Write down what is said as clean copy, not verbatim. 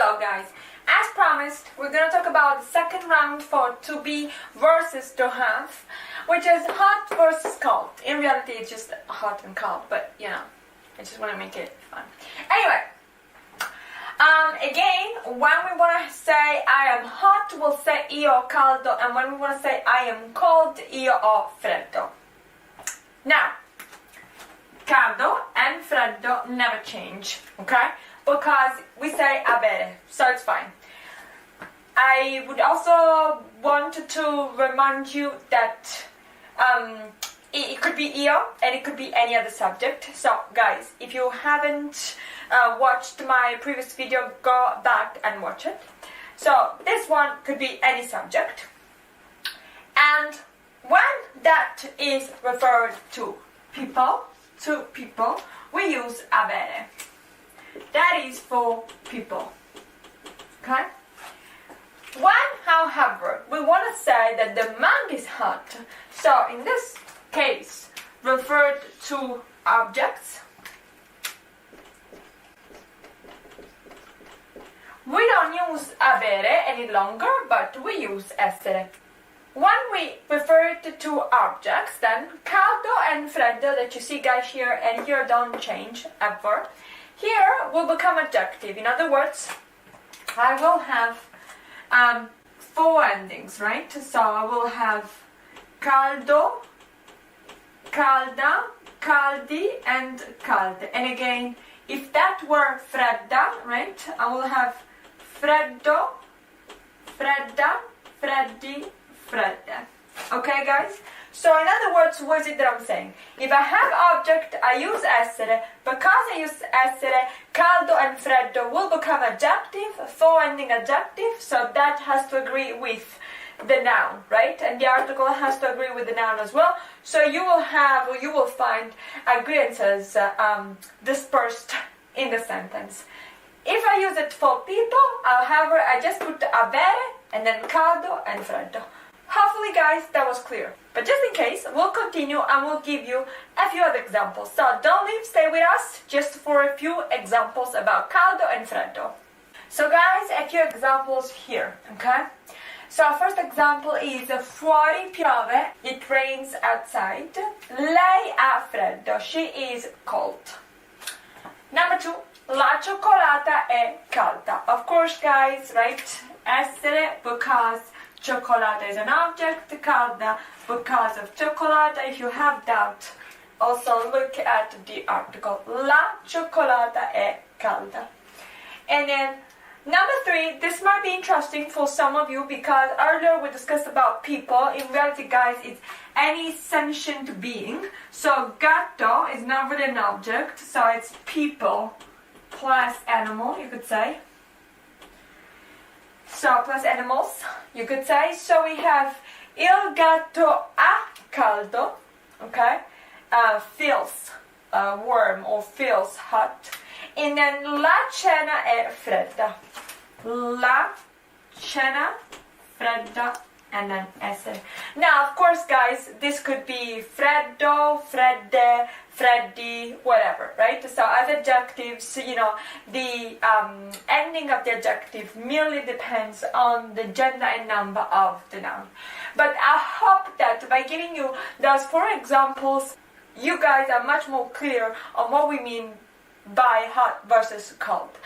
Hello guys, as promised, we're gonna talk about the second round for to be versus to have, which is hot versus cold. In reality, it's just hot and cold, but you know, I just want to make it fun. Anyway, again, when we want to say I am hot, we'll say io ho caldo, and when we want to say I am cold, io ho freddo. Now, caldo and freddo never change, okay? Because we say avere, so it's fine. I would also want to remind you that it could be io and it could be any other subject. So guys, if you haven't watched my previous video, go back and watch it. So this one could be any subject. And when that is referred to people, we use avere. That is for people. Okay? When, however, we want to say that the man is hot, so in this case, referred to objects, we don't use avere any longer, but we use essere. When we refer to objects, then caldo and freddo that you see guys here and here don't change ever. Here will become adjective. In other words, I will have four endings, right? So I will have caldo, calda, caldi, and calde. And again, if that were fredda, right, I will have freddo, fredda, freddi, fredde. Okay, guys? So in other words, what is it that I'm saying? If I have object, I use essere. Because I use essere, caldo and freddo will become adjective, four-ending adjective, so that has to agree with the noun, right? And the article has to agree with the noun as well. So you will have, or you will find agreeances dispersed in the sentence. If I use it for people, however, I just put avere and then caldo and freddo. Hopefully, guys, that was clear. But just in case, we'll continue and we'll give you a few other examples. So don't leave, stay with us just for a few examples about caldo and freddo. So guys, a few examples here, okay? So our first example is fuori piove, it rains outside. Lei ha freddo, she is cold. Number two, la cioccolata è calda. Of course, guys, right? Essere, because cioccolata is an object, calda because of cioccolata. If you have doubt, also look at the article. La cioccolata è calda. And then number three, this might be interesting for some of you because earlier we discussed about people. In reality, guys, it's any sentient being. So gatto is not really an object, so it's people plus animal, you could say. So, plus animals, you could say. So we have il gatto ha caldo, okay, feels warm or feels hot. And then la cena è fredda. La cena, fredda, and then essere. Now, of course, guys, this could be freddo, fredde, freddi, whatever, right? So as adjectives, you know, the ending of the adjective merely depends on the gender and number of the noun. But I hope that by giving you those four examples, you guys are much more clear on what we mean by hot versus cold.